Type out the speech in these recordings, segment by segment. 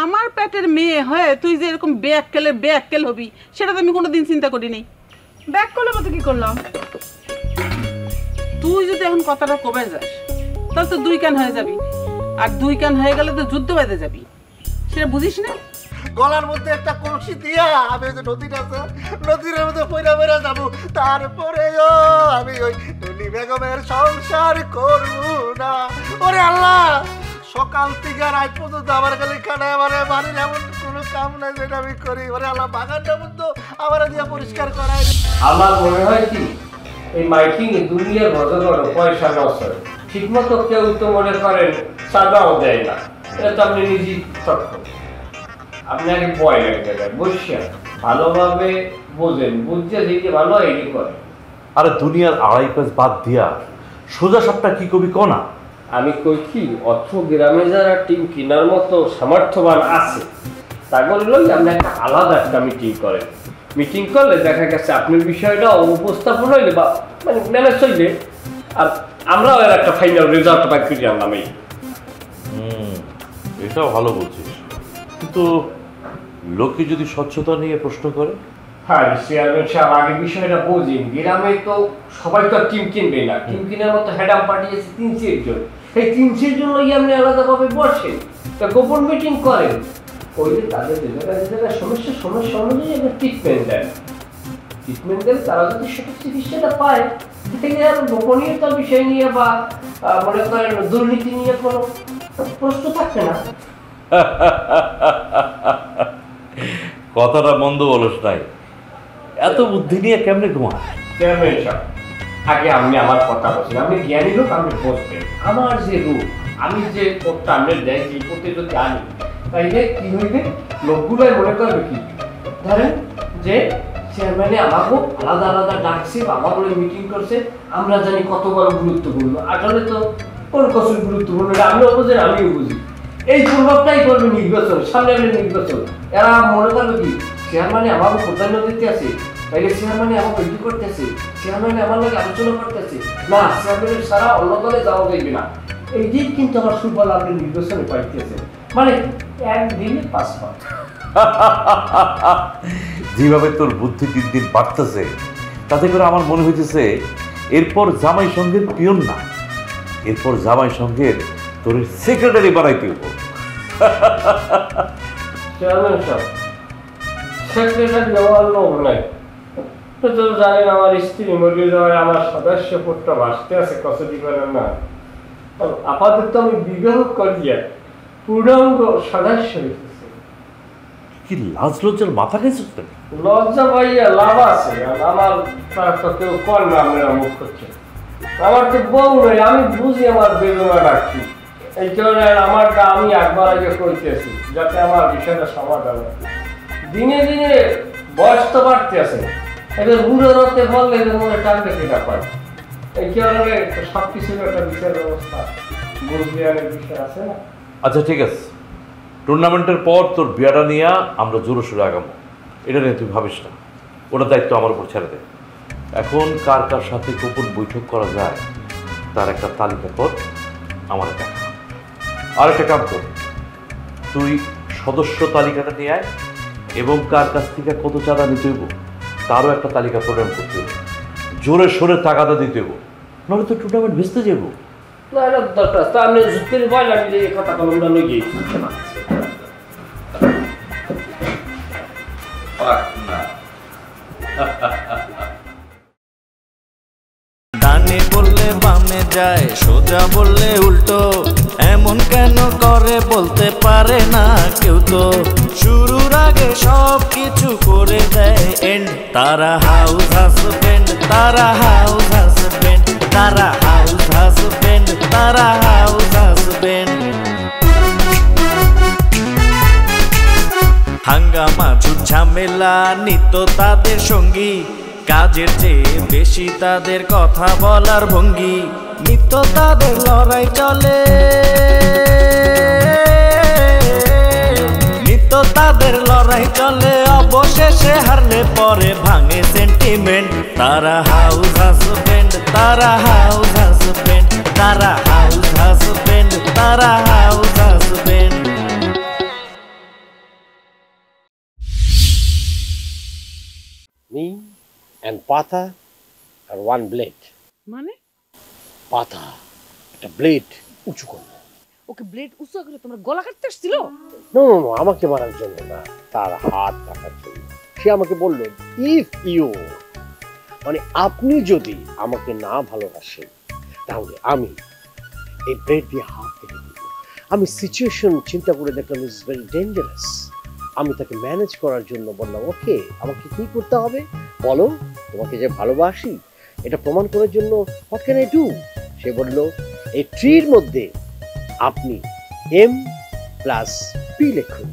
আমার পেটের মেয়ে হয়ে তুই যে এরকম ব্যাককেল হবি সেটা তো আমি কোনোদিন চিন্তা করিনি। ব্যাক করলাম তো কি করলাম? তুই যদি এখন কথাটা কবে যাস তাহলে তো দুই কান হয়ে যাবি, আর দুই কান হয়ে গেলে তো যুদ্ধ বেঁধে যাবি, সেটা বুঝিস না? গলার মধ্যে একটা কলসি দিয়া আমি যে নদীর আছে নদীর মধ্যে পয়রা পয়রা যাবো, তারপরেও আমি ওই টুনি বেগমের সংসার করবো না। ওরে আল্লাহ, সকাল থেকে রাত পর্যন্ত আমার খালি খানায় আমার বাড়ির এমন কোনো কাম নাই যেটা আমি করি। ওরে আল্লাহ, বাগানটা পর্যন্ত আমার দিয়ে পরিষ্কার করাই। আমার মনে হয় কি এই মাইকিং এ দুনিয়ার বড় বড় পয়সা লস হয়, ঠিক মতো কেউ তো মনে করেন সাদাও দেয় না, এটা তো আপনি নিজেই তথ্য। আপনাকে ভয় লাগতে পারে, বসিয়া ভালোভাবে বোঝেন, বুঝছে যেটি ভালো এটি করে। আরে দুনিয়ার আড়াই পাঁচ বাদ দিয়া সোজা সাপটা কি কবি কনা? আমি কই কি অর্থ গ্রামে যারা টিম কেনার মতো সামর্থ্যবান আছে তা বললো আপনি একটা আলাদা একটা মিটিং করেন। মিটিং করলে দেখা গেছে আপনার বিষয়টা উপস্থাপন হইলে বা মানে ম্যানেজ হইলে, আর আমরাও এর একটা ফাইনাল রেজাল্ট পাই করি আনলাম। এই এটাও ভালো বলছিস, কিন্তু লোকে যদি স্বচ্ছতা নিয়ে প্রশ্ন করে? হ্যাঁ চেয়ারম্যান সাহেব, আগে বিষয়টা বোঝেন, গ্রামে তো সবাই তো টিম কিনবে না, টিম কেনার মতো হেডাম পাঠিয়েছে 300 জন, এই 300 জন লই আপনি আলাদাভাবে বসেন, তা গোপন মিটিং করেন, করলে তাদের সমস্যা অনুযায়ী একটা ট্রিটমেন্ট দেন। ট্রিটমেন্ট দেন, তারা যদি সঠিক চিকিৎসাটা পায় সেটাকে আর গোপনীয়তার বিষয় নিয়ে বা মনে করেন দুর্নীতি নিয়ে কোনো প্রশ্ন থাকবে না। কথাটা মন্দ বলস নাই, এত বুদ্ধি নিয়ে কেমনে ঘুমা? চেয়ারম্যান সাহেব, আগে আপনি আমার কথা বলছেন, আপনি জ্ঞানী লোক, আপনি বসবেন। আমার যে রূপ, আমি যে কোটটা আপনার দেয় যে কোটে যদি আনি, তাইলে কি হইবে, লোকগুলোই মনে করবে কি ধরেন যে চেয়ারম্যানে আমাকেও আলাদা আলাদা ডাকছে, আমার ওই মিটিং করছে, আমরা জানি কত বড় গুরুত্বপূর্ণ। আসলে তো কোন কসুর গুরুত্বপূর্ণ আমিও বুঝেন, আমিও বুঝি। এই প্রভাবটাই করবে নির্বাচন, সামনে নির্বাচন। এরা মনে করবে কি চেয়ারম্যানে আমাকে প্রাধান্য দিতে আছে, তাইলে চেয়ারম্যানে আমাকে এটি করতেছে, চেয়ারম্যানে আমার লাগে আলোচনা করতেছে না, চেয়ারম্যানের সারা অন্য দলে যাওয়া যাইবে না। এই দিক কিন্তু আমার সুফল আপনি নির্বাচনে পাইতেছে, মানে একদিনে 5 পাঁচ। যেভাবে তোর বুদ্ধি দিন দিন বাড়তেছে তাতে করে আমার মনে হইতেছে এরপর জামাই সঙ্গের পিয়ন না, এরপর জামাই সঙ্গের তোর সেক্রেটারি বানাইতে হইব। চেয়ারম্যান সাহেব, সেক্রেটারি দেওয়ার লোক নাই, তো জানেন আমার স্ত্রী মরে যাওয়ায় আমার সদস্য পুত্র ভাসতে আছে, কসটি করেন না। আপাতত আমি বিবাহ করিয়া পূর্ণাঙ্গ সদস্য হইতেছি। কি লাজ লজ্জার মাথা খাইছিস? লজ্জা পাইয়া লাভ আছে, আমার তো কেউ কর না, আপনারা মুখ করছে। আমার তো বউ নেই, আমি বুঝি আমার বেদনা রাখি, এই কারণে আমারটা আমি একবার আগে কইতেছি যাতে আমার বিষয়টা সমাধান হয়। দিনে দিনে বয়স তো বাড়তে আছে, এবার বুড়ো রাতে বললে এদের মনে টানতে কেটা পায়, এই কারণে সব কিছুর একটা বিচার ব্যবস্থা বুঝবিয়ানের বিষয় আছে না। আচ্ছা ঠিক আছে, টুর্নামেন্টের পর তোর বিয়াটা নিয়ে আমরা জোরে সোরে আগামো, এটা নিয়ে তুই ভাবিস না, ওটা দায়িত্ব আমার উপর ছেড়ে দে। এখন কার কার সাথে গোপন বৈঠক করা যায় তার একটা তালিকা কর, আমার দেখা। আর একটা কাম কর, তুই সদস্য তালিকাটা নিয়ে আয় এবং কার কাছ থেকে কত চাঁদা নিতে হইব তারও একটা তালিকা প্রদান করতে হবে, জোরে সোরে টাকাটা দিতে হইব, নাহলে তো টুর্নামেন্ট ভেস্তে যাবো। না এটা দরকার, তা আপনি যুক্তির ভয় না, আমি যে কথা কলমটা লই গিয়ে ডানে বললে বামে যায়, সোজা বললে উল্টো, এমন কেন করে বলতে পারে না কেউ তো। শুরুর আগে সব কিছু করে দেয় এন্ড, তারা হাউস হাজবেন্ড, তারা হাউস হাজবেন্ড, তারা হাউস হাজবেন্ড, তারা হাউস হাজবেন্ড। হাঙ্গামা ঝুট ঝামেলা নিত তাদের সঙ্গী, কাজের চেয়ে বেশি তাদের কথা বলার ভঙ্গি, নিত্য তাদের লড়াই চলে, নিত্য তাদের লড়াই চলে, অবশেষে হারলে পরে ভাঙে সেন্টিমেন্ট। তারা হাউস হাজবেন্ড, তারা হাউস হাজবেন্ড, তারা হাউস হাজবেন্ড, তারা হাউস হাজবেন্ড। and পাতা আর ওয়ান ব্লেড। মানে পাতা একটা ব্লেড উঁচু করলো। ওকে ব্লেড উঁচু করে তোমরা গলা কাটতে আসছিল? নো নো নো, আমাকে মারার জন্য না, তার হাত কাটার জন্য। সে আমাকে বলল, ইফ ইউ মানে আপনি যদি আমাকে না ভালোবাসেন তাহলে আমি এই ব্লেড দিয়ে হাত কেটে দিব। আমি সিচুয়েশন চিন্তা করে দেখলাম ইজ ভেরি ডেঞ্জারাস। আমি তাকে ম্যানেজ করার জন্য বললাম, ওকে আমাকে কি করতে হবে বলো, তোমাকে যে ভালোবাসি এটা প্রমাণ করার জন্য হোয়াট ক্যান আই ডু। সে বলল, এই ট্রির মধ্যে আপনি M+P লিখুন।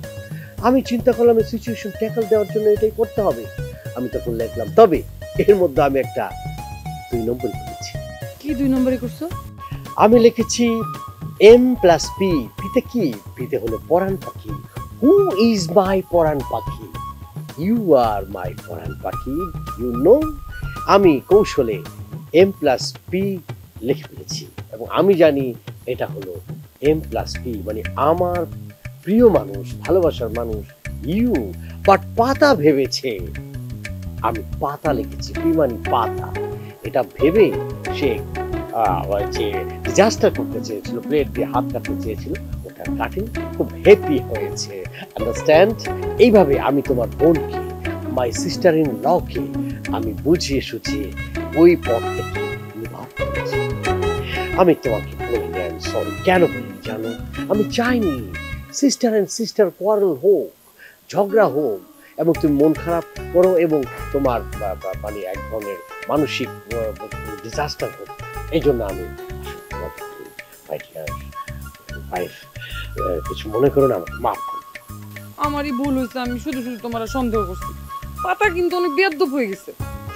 আমি চিন্তা করলাম এই সিচুয়েশন ট্যাকল দেওয়ার জন্য এটাই করতে হবে। আমি তখন লিখলাম, তবে এর মধ্যে আমি একটা 2 নম্বর করেছি। কি 2 নম্বরই করছো? আমি লিখেছি M+P। পিতে কি? পিতে হলো পরাণ পাখি। হু ইজ মাই পরাণ পাখি? ইউ আর মাই পরাণ পাখি, ইউ নো। আমি কৌশলে M+P লিখে ফেলেছি এবং আমি জানি এটা হলো M+P মানে আমার প্রিয় মানুষ, ভালোবাসার মানুষ ইউ। বাট পাতা ভেবেছে আমি পাতা লিখেছি, পি মানে পাতা। এটা ভেবে সে যে ডিজাস্টার করতে চেয়েছিল, প্লেট দিয়ে হাত কাটতে চেয়েছিল, ওটা কাটিং খুব হ্যাপি হয়েছে। আন্ডারস্ট্যান্ড? এইভাবে আমি তোমার বোনকে, মাই সিস্টার ইন লকে আমি বুঝিয়ে সুঝিয়ে ওই পথ থেকে নির্ভর করেছি। আমি তোমাকে বলিনি আই এম সরি। কেন বলি জানো? আমি চাইনি সিস্টার অ্যান্ড সিস্টার কোয়ারেল হোক, ঝগড়া হোক এবং তুমি মন খারাপ করো এবং তোমার মানে এক ধরনের মানসিক ডিজাস্টার হোক। এই জন্য আমি কিছু মনে করো না, আমাকে মাফ করো। আমারই ভুল হয়েছে, আমি শুধু শুধু তোমার সন্দেহ করছি। পাতা কিন্তু অনেক বেয়াদব হয়ে গেছে।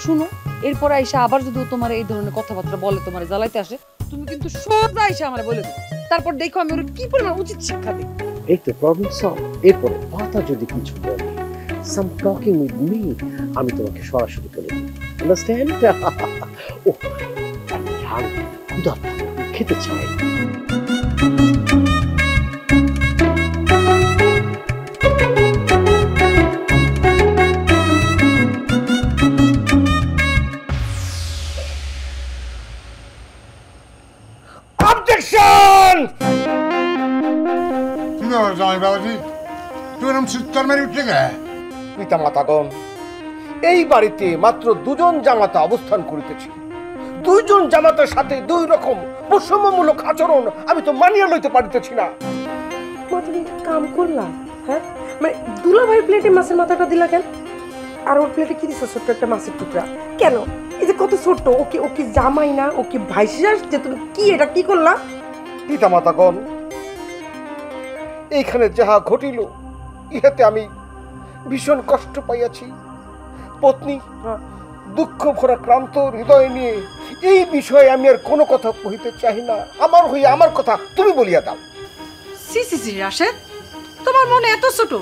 শুনো, এরপর আইসা আবার যদি তোমার এই ধরনের কথাবার্তা বলে, তোমার জ্বালাইতে আসে, তুমি কিন্তু সোজা আইসা আমার বলে দেবে। তারপর দেখো আমি ওর কি পরিমাণ উচিত শিক্ষা দিই। এই তো প্রবলেম সলভ। এরপরে পাতা যদি কিছু বলে, সাম টকিং উইথ মি, আমি তোমাকে সরাসরি বলে দিই। আন্ডারস্ট্যান্ড? ও আমি ক্ষুধার্ত, খেতে চাই। অবজেকশন! কি ব্যাপার জামাই বাবাজি, তুই এরকম চিৎকার মেরে উঠলে গে? পিতা মাতাগণ, এই বাড়িতে মাত্র 2 জন জামাতা অবস্থান করিতেছি। 2 জন জামাতার সাথে 2 রকম বৈষম্যমূলক আচরণ আমি তো মানিয়ে লইতে পারিতেছি না। তুমি কাম করলা? হ্যাঁ, মানে দুলাভাই প্লেটে মাছের মাথাটা দিলা কেন? আর ওর প্লেটে কি দিছো? ছোট্ট একটা মাছের টুকরা কেন? এই যে কত ছোট্ট, ওকে ওকে জামাই না, ওকে ভাইসে আসছে, তুমি কি এটা কি করলা? পিতা মাতাগণ, এইখানে যাহা ঘটিল ইহাতে আমি ভীষণ কষ্ট পাইয়াছি। পত্নী দুঃখ ভরা ক্লান্ত হৃদয় নিয়ে এই বিষয়ে আমি আর কোনো কথা কহিতে চাই না। আমার হইয়া আমার কথা তুমি বলিয়া দাও। সি সি সি রাশেদ, তোমার মনে এত ছোট?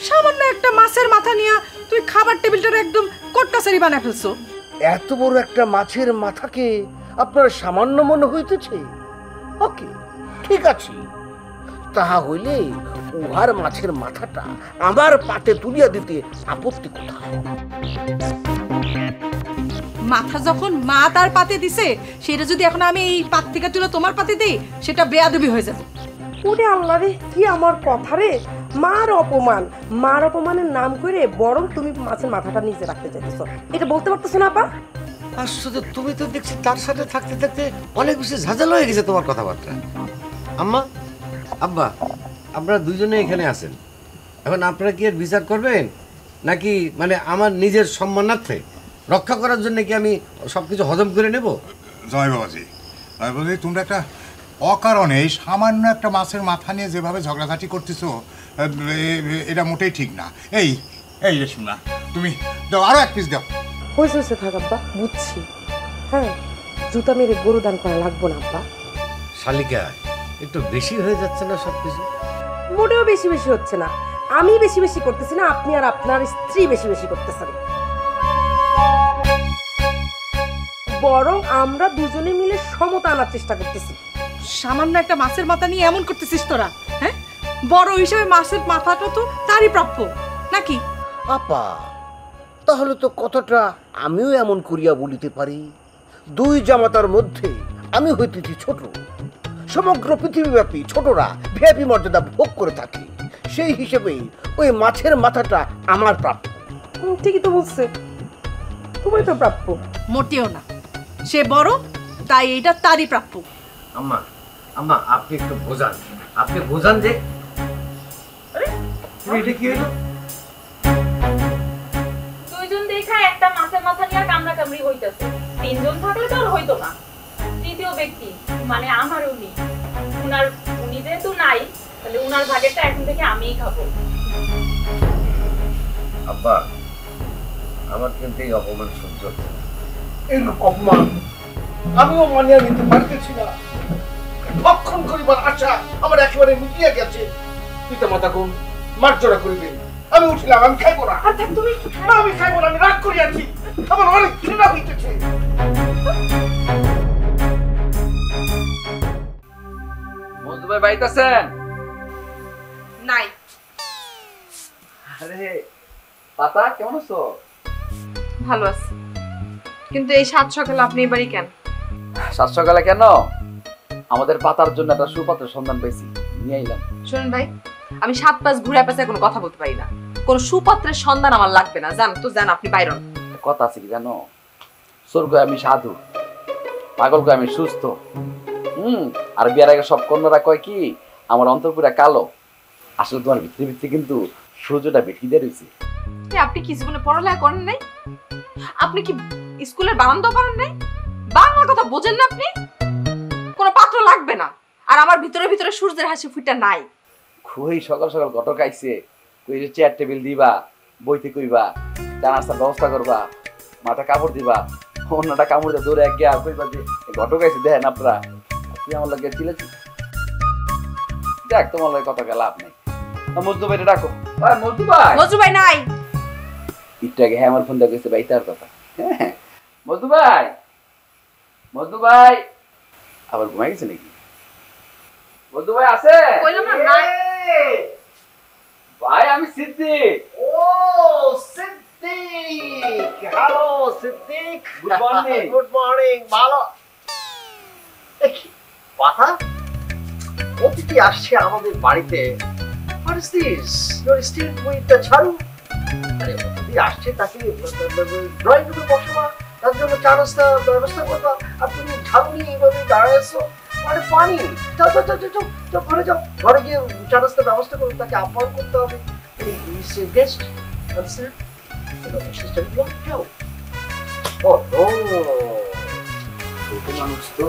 সামান্য একটা মাছের মাথা নিয়ে তুই খাবার টেবিলটা একদম কোটকাছারি বানায় ফেলছো। এত বড় একটা মাছের মাথাকে আপনার সামান্য মনে হইতেছে? ওকে, ঠিক আছে, তাহা হইলে উহার মাছের মাথাটা আমার পাতে তুলিয়া দিতে আপত্তি কোথায়? মাথা যখন মা তার পাতে দিছে, সেটা যদি এখন আমি এই পাত থেকে তুলে তোমার পাতে দেই, সেটা বেয়াদবি হয়ে যাবে। ওরে আল্লাহ রে, কি আমার কথা রে! মার অপমান, মার অপমানের নাম করে বরং তুমি মাছের মাথাটা নিচে রাখতে চাইতেছো, এটা বলতে পারতেছো না? পা আসলে তুমি তো দেখছি তার সাথে থাকতে থাকতে অনেক বেশি ঝাঁঝালো হয়ে গেছে তোমার কথাবার্তা। আম্মা, আব্বা, আপনারা দুইজনে এখানে আছেন, এখন আপনারা কি এর বিচার করবেন নাকি মানে আমার নিজের সম্মানার্থে রক্ষা করার জন্য কি আমি সবকিছু হজম করে নেব? জয় বাবাজি, তোমরা একটা অকারণে সামান্য একটা মাছের মাথা নিয়ে যেভাবে ঝগড়াঝাটি করতেছো, এটা মোটেই ঠিক না। এই এই রেশমা, তুমি দাও, আরো 1 পিস দাও। হয়েছে হয়েছে, থাক আব্বা, বুঝছি। হ্যাঁ, জুতা মেরে গরু দান করা লাগবো না আব্বা। শালিকা, একটু বেশি হয়ে যাচ্ছে না সবকিছু? মোটেও বেশি বেশি হচ্ছে না। আমি বেশি বেশি করতেছি না, আপনি আর আপনার স্ত্রী বেশি বেশি করতেছেন। বরং আমরা দুজনে মিলে সমতা আনার চেষ্টা করতেছি। সামান্য একটা মাছের মাথা নিয়ে এমন করতেছিস তোরা? হ্যাঁ, বড় হিসেবে মাছের মাথাটা তো তারই প্রাপ্য নাকি? আপা, তাহলে তো কথাটা আমিও এমন করিয়া বলিতে পারি, দুই জামাতার মধ্যে আমি হইতেছি ছোট, সমগ্র পৃথিবীব্যাপী ছোটরা ভিআইপি মর্যাদা ভোগ করে থাকে, সেই হিসেবে ওই মাছের মাথাটা আমার প্রাপ্য। ঠিকই তো বলছে, তোমার তো প্রাপ্য। মোটেও না, সে বড় তাই এটা তারই প্রাপ্য। আম্মা আম্মা আপনি একটু বোঝান, আপনি বোঝান যে এটা কি হলো? দুইজন দেখা একটা মাছের মাথা নিয়ে কামড়া কামড়ি হইতাছে, তিনজন থাকলে তো আর হইতো না। তৃতীয় ব্যক্তি মানে আমার উনি যেহেতু নাই, তাহলে উনার ভাগেরটা এখন থেকে আমিই খাবো। আব্বা আমার কিন্তু এই অপমান সহ্য হচ্ছে না। এই অপমান আমিও মানিয়ে নিতে পারতেছি না। ভক্ষণ করিবার আশা আমার একেবারে মিটিয়ে গেছে। পিতা মাতা কোন মার্জনা করিবে, আমি উঠিলাম, আমি খাইবো না। তুমি না, আমি খাইবো না, আমি রাগ করিয়াছি, আমার অনেক ঘৃণা হইতেছে। মধু ভাই বাইতাছেন? নাই। আরে পাতা কেমন আছো? ভালো আছে, কিন্তু এই সাত সকালে আপনি এবারই কেন? সাত সকালে কেন? আমাদের পাতার জন্য একটা সুপাত্রের সন্ধান পেয়েছি, নিয়ে আইলাম। শুনুন ভাই, আমি 7-5 ঘুরে পেছে কোনো কথা বলতে পারি না, কোনো সুপাত্রের সন্ধান আমার লাগবে না। জান তো জান, আপনি বাইরন। কথা আছে কি জানো? স্বর্গ আমি সাধু, পাগল কয় আমি সুস্থ। আর বিয়ার আগে সব কন্যারা কয় কি আমার অন্তরপুরা কালো, আসলে তোমার ভিতরে ভিতরে কিন্তু সূর্যটা বেশি দিয়ে রয়েছে। আপনি কি জীবনে পড়ালেখা করেন নাই? আপনি কি স্কুলের বারান্দাও পারেন নাই? বাংলা কথা বোঝেন না আপনি? কোনো পাত্র লাগবে না, আর আমার ভিতরে ভিতরে সূর্যের হাসি ফুটটা নাই। খুবই সকাল সকাল ঘটক আইছে, কই যে চেয়ার টেবিল দিবা, বইতে কইবা, চা নাস্তার ব্যবস্থা করবা, মাথা কাপড় দিবা, অন্যটা কামড় দিয়ে দৌড়ে গিয়া কইবা যে ঘটক আইছে দেখেন আপনারা, তুই আমার লাগে চিলেছি। দেখ তোমার লাগে কথা লাভ নেই। মজদু ভাই ডাকো। মজদু ভাই, মজদু ভাই নাই। একটু আগে হ্যাঁ আমার ফোন দিয়ে গেছে ভাই তার কথা। হ্যাঁ মজদু ভাই, মজদু ভাই আবার ঘুমাই গেছে নাকি? মজদু ভাই আছে? কইলাম না নাই। ভাই আমি সিদ্দিক। ও Siddique, hello Siddique, good morning. Good morning. ভালো কথা, অতিথি আসছে আমাদের বাড়িতে। What is this? You're still with the ঝাড়ু? আরে অতিথি আসছে, তাকে ড্রয়িং রুমে বসাবা, তার জন্য চা নাস্তা ব্যবস্থা করবা, আর তুমি ঝাড়ু নিয়ে এইভাবে দাঁড়াইছো। মানে ফানি। যাও যাও যাও যাও যাও, ঘরে যাও, ঘরে গিয়ে চা নাস্তার ব্যবস্থা করো, তাকে আহ্বান করতে হবে। গেস্ট যাও। ও নো, মানুষ তো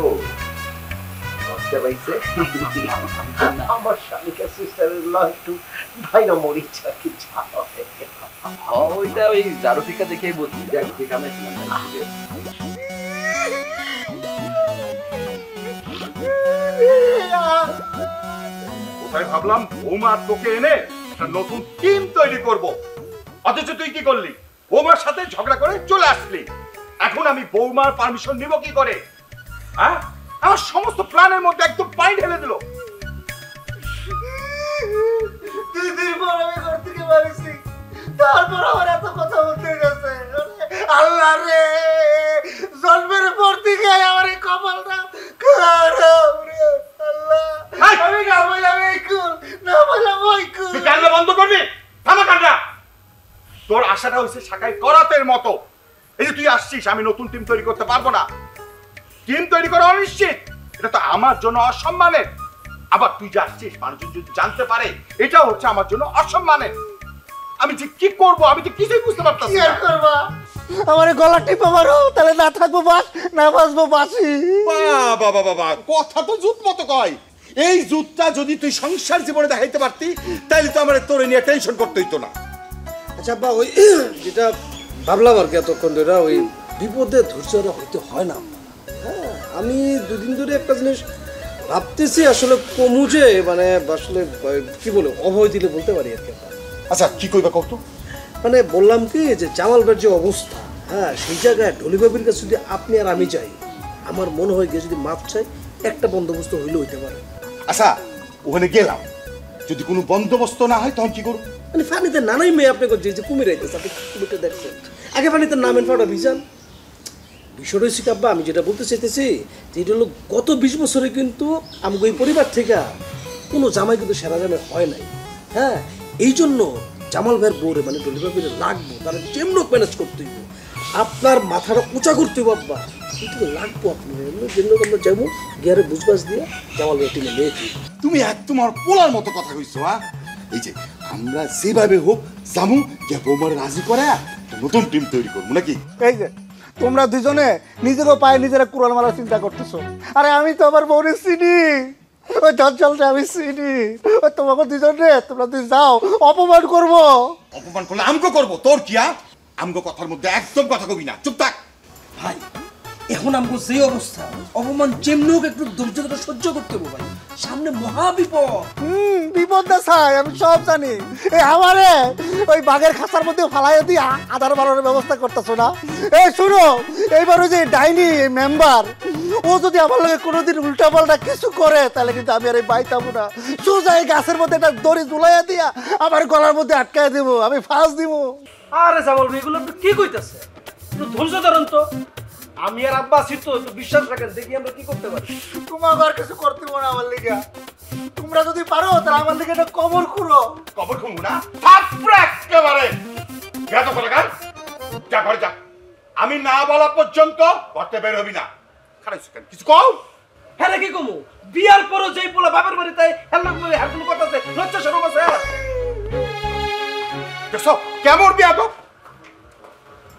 আমার স্বামীকে সিস্টার-ইন-ল একটু ভাইরা মরিচা কি ছাড়া ওইটা ওই জারু টিকা দেখেই বলছি, দেখ ঠিক আমি কোথায় ভাবলাম বৌমা তোকে এনে একটা নতুন টিম তৈরি করব, অথচ তুই কি করলি? বৌমার সাথে ঝগড়া করে চলে আসলি। এখন আমি বৌমার পারমিশন নিব কি করে? হ্যাঁ, আমার সমস্ত প্ল্যানের মধ্যে একদম পানি ঢেলে দিল। 2 দিন পর আমি ঘর থেকে বেরিয়েছি, তারপর আমার এত কথা বলতে গেছে। আল্লাহ রে, জন্মের পর থেকে আমার এই কপালটা খারাপ রে আল্লাহ। আমি না বললাম এই কুল, না বললাম ওই কুল। তুই কান্না বন্ধ করবি? থামা কান্না। তোর আশাটা হচ্ছে শাকাই করাতের মতো। এই যে তুই আসছিস, আমি নতুন টিম তৈরি করতে পারবো না। টিম তৈরি করা অনিশ্চিত, এটা তো আমার জন্য অসম্মানের। আবার তুই যে আসছিস, মানুষজন যদি জানতে পারে, এটাও হচ্ছে আমার জন্য অসম্মানের। আমি যে কি করব, আমি তো কিছুই বুঝতে পারতাম না। কি করবা? আমার গলা টিপে মারো, তাহলে না থাকবো বাস, না বাঁচবো বাসি। বাবা বাবা, কথা তো জুত মতো কয়। এই জুতটা যদি তুই সংসার জীবনে দেখাইতে পারতি, তাহলে তো আমার তোরে নিয়ে টেনশন করতে হইতো না। আচ্ছা আব্বা, ওই যেটা ভাবলাম আর কি এতক্ষণ ধরে, ওই বিপদে ধৈর্য হইতে হয় না। হ্যাঁ, আমি 2 দিন ধরে একটা জিনিস ভাবতেছি, আসলে কমুজে মানে আসলে কি বলে অভয় দিলে বলতে পারি আর কি। আচ্ছা কি কইবা কত? মানে বললাম কি যে জামাল ভাইয়ের যে অবস্থা, হ্যাঁ সেই জায়গায় ডলি বাবির কাছে যদি আপনি আর আমি যাই, আমার মনে হয় গিয়ে যদি মাপ চাই, একটা বন্দোবস্ত হইলে হইতে পারে। আচ্ছা ওখানে গেলাম, যদি কোনো বন্দোবস্ত না হয় তখন কি করব? মানে ফানিতে নানাই মেয়ে আপনি যে কুমির আইতেছে, আপনি কুমিরটা দেখছেন, আগে পানিতে নামেন ফাটা ভিজান। বিষয়টা হচ্ছে কি আব্বা, আমি যেটা বলতে চাইতেছি যে এটা হলো গত 20 বছরে কিন্তু আমাকে এই পরিবার থেকে কোনো জামাই কিন্তু সেরা জামাই হয় নাই। হ্যাঁ, এই জন্য জামাল ভাইয়ের বউরে মানে ডলিভার করে লাগবো, তারা যেমন ম্যানেজ করতে হইব, আপনার মাথাটা উঁচা করতে হইব আব্বা, কিন্তু লাগবো আপনি যেমন আমরা যাবো গিয়ারে বুঝবাস দিয়ে জামাল ভাইয়ের টিমে নিয়ে তুমি একদম আর পোলার মতো কথা কইছো। হ্যাঁ, এই যে আমরা যেভাবে হোক জামু গিয়া বৌমার রাজি করে একটা নতুন টিম তৈরি করবো নাকি? এই যে তোমরা দুজনে নিজেকে পায়ে নিজেরা কুড়াল মারার চিন্তা করতেছো, আরে আমি তো আমার বউরে চিনি, ওই চঞ্চলটা আমি চিনি, ওই তোমাকে দুজনে তোমরা দুই যাও অপমান করবো। অপমান করলে আমগো করবো, তোর কি? আমগো কথার মধ্যে একদম কথা কবি না, চুপ থাক। ভাই এখন আমগো যে অবস্থা, অপমান যেমনি হোক একটু ধৈর্যটা সহ্য করতে হবে ভাই, সামনে মহা বিপদ। বিপদ না চাই, আমি সব জানি। এই আমারে ওই বাঘের খাঁচার মধ্যে ফালাই দিয়ে আধার বাড়ানোর ব্যবস্থা করতেছো না? এই শুনো, এইবার ওই যে ডাইনি মেম্বার, ও যদি আমার লগে কোনোদিন উল্টা পাল্টা কিছু করে তাহলে কিন্তু আমি আর এই বাইতাবো না, সোজা এই গাছের মধ্যে একটা দড়ি ঝুলাইয়া দিয়া আমার গলার মধ্যে আটকায় দেবো, আমি ফাঁস দিব। আরে জামাল ভাই এগুলো তো কি কইতাছে, একটু ধৈর্য ধরেন তো, আমি আর আব্বা আছি তো, একটু বিশ্বাস রাখেন, দেখি আমরা কি করতে পারি। তোমাকে আর কিছু করতে পারো না আমার লিগা, তোমরা যদি পারো তাহলে আমার লিগে একটা কবর খুঁড়ো। কবর খুঁড়বো না? থাপড়ে একেবারে যা তো করে যা ঘরে যা, আমি না বলা পর্যন্ত ঘরতে বের হবি না। খারাইছো কেন, কিছু কও? হ্যাঁ কি কমু, বিয়ার পরও যেই পোলা বাপের বাড়িতে হেল্লা করে হেল্লা করতেছে, লজ্জা শরম আছে? দেখছো কেমন বিয়া তো?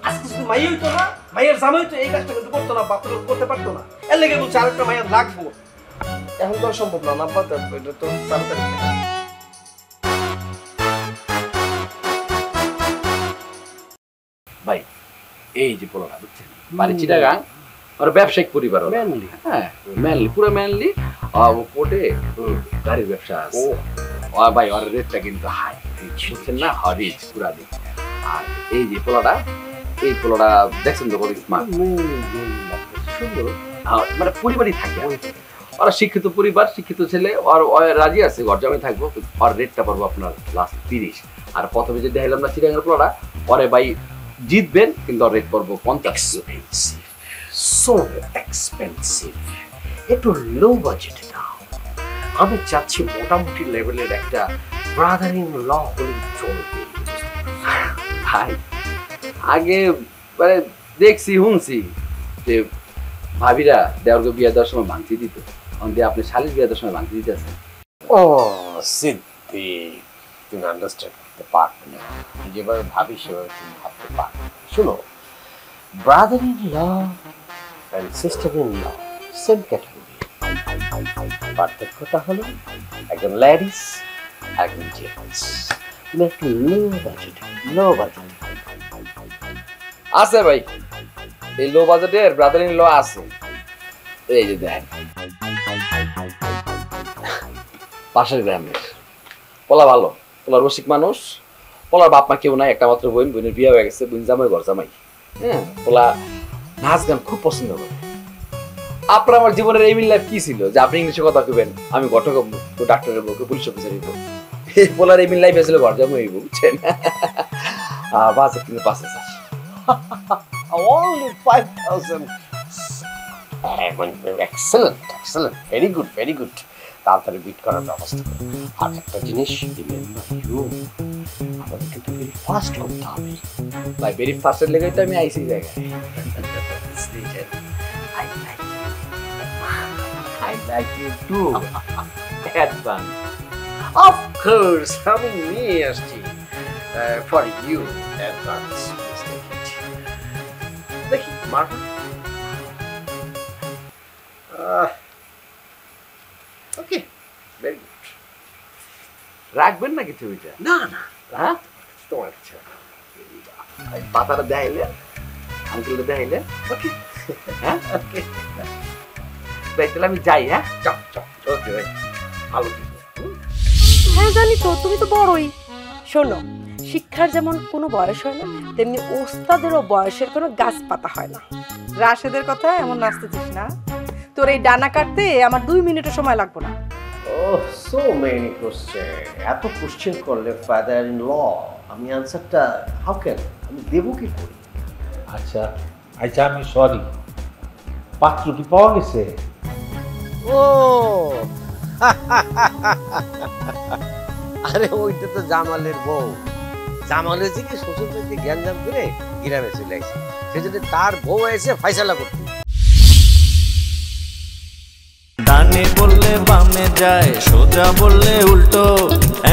আজকে শুধু মাই হইতো না, মাইয়ের জামাই তো এই কাজটা কিন্তু করতো না, বাপ করতে পারতো না, এর লেগে বলছে আরেকটা মাইয়ার লাগবো। এখন তো আর সম্ভব না, আব্বা এটা তো তাড়াতাড়ি। ভাই এই যে পোলাটা বুঝছেন, বাড়ি চিটাগাং, আর ব্যবসায়িক পরিবার, ম্যানলি, হ্যাঁ ম্যানলি, পুরো ম্যানলি, কোটে গাড়ির ব্যবসা আছে। ভাই ওর রেটটা কিন্তু হাই, বুঝছেন না, হরিজ পুরা দিক। আর এই যে পোলাটা, এই পোলাটা দেখছেন তো কত স্মার্ট, সুন্দর, মানে পরিবারই থাকে, ওরা শিক্ষিত পরিবার, শিক্ষিত ছেলে, আর রাজি আছে ঘর জামাই থাকবো। আর রেটটা পড়বো আপনার লাস্ট 30। আর প্রথমে যে দেখাইলাম না চিটাগাংয়ের পোলাটা, পরে ভাই জিতবেন কিন্তু রেট পড়বো 50। সো এক্সপেন্সিভ, একটু লো বাজেটে নাও। আমি চাচ্ছি মোটামুটি লেভেলের একটা ব্রাদার ইন ল হলে চলবে। ভাই আগে মানে দেখছি শুনছি যে ভাবিরা দেওয়ারকে বিয়ে দেওয়ার সময় ভাঙতি দিত, দিয়ে আপনি শালির বিয়ে দেওয়ার সময় ভাঙতি দিতেছেন। ও সিদ্ধি, তুমি আন্ডারস্ট্যান্ড করতে পারবে না, যেভাবে ভাবি সেভাবে তুমি ভাবতে পারবে। শোনো, brother in law and sister in law same category, পার্থক্যটা হলো একজন লেডিস একজন জেন্টস। তুমি একটু লো বাজেট আছে ভাই, এই লো বাজেটের ব্রাদার ইন ল আছে। এই যে দেখেন, পাশের গ্রামের পোলা ভালো, পোলার রসিক মানুষ, পোলার বাপ মা কেউ নাই, একটা মাত্র বোন, বোনের বিয়ে হয়ে গেছে, বোন জামাই ঘর জামাই। হ্যাঁ, পোলা নাচ গান খুব পছন্দ করে। আপনার আমার জীবনের এই লাইফ কি ছিল যে আপনি ইংলিশে কথা কইবেন, আমি ঘটক তো ডাক্তারের বউকে পুলিশ অফিসার হইব। এই পোলার এই লাইফ ছিল ঘর জামাই হইব, বুঝছেন? বাজেট কিন্তু 5,000। only 5,000. Excellent, very good. তাড়াতাড়ি বিট করার ব্যবস্থা করো। আর একটা জিনিস রিমেম্বার ইউ, আমাদের কিন্তু ভেরি ফাস্ট করতে হবে। ভাই ভেরি ফাস্টের লেগে তো আমি আইসি জায়গায়। I like you too. Advance. Of course, আমি নিয়ে আসছি for you advance. দেখি মার ওকে, ভেরি গুড। রাখবেন নাকি ছবিটা? না, হ্যাঁ তোমার ইচ্ছা। পাতাটা দেখাইলে, আঙ্কেলটা দেখাইলে, ওকে হ্যাঁ ওকে ভাই, তাহলে আমি যাই। হ্যাঁ চপ ওকে ভাই, ভালো হ্যাঁ জানি তো, তুমি তো বড়ই। শোনো, শিক্ষার যেমন কোনো বয়স হয় না, তেমনি ওস্তাদেরও বয়সের কোনো গাছ পাতা হয় না। রাশেদের কথা এমন নাচতেছিস না, তোর এই ডানা কাটতে আমার 2 মিনিটও সময় লাগবে না। ওহ, সো মেনি কোশ্চেন। এত কোশ্চেন করলে ফাদার ইন ল, আমি আনসারটা হাউ ক্যান আমি দেবো কি করি? আচ্ছা আচ্ছা আমি সরি, পাত্র কি পাওয়া গেছে? ও আরে ওইটা তো জামালের বউ। জামাল হয়েছে কি শ্বশুর বাড়িতে জ্ঞানজাম করে গ্রামে চলে আসে, সেজন্য তার বউ এসে ফয়সালা করতে। ডানে বললে বামে যায়, সোজা বললে উল্টো,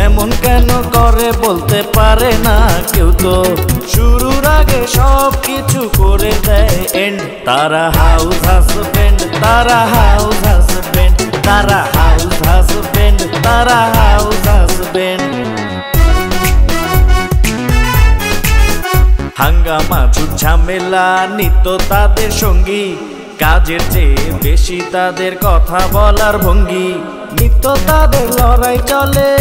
এমন কেন করে বলতে পারে না কেউ তো। শুরুর আগে সব কিছু করে দেয় এন্ড, তারা হাউস হাজবেন্ড, তারা হাউস হাজবেন্ড, তারা হাউস হাজবেন্ড, তারা হাউস হাজবেন্ড। হাঙ্গামা ঝামেলা নিত্য তাদের সঙ্গী, কাজের চেয়ে বেশি তাদের কথা বলার ভঙ্গি, নিত্য তাদের লড়াই চলে।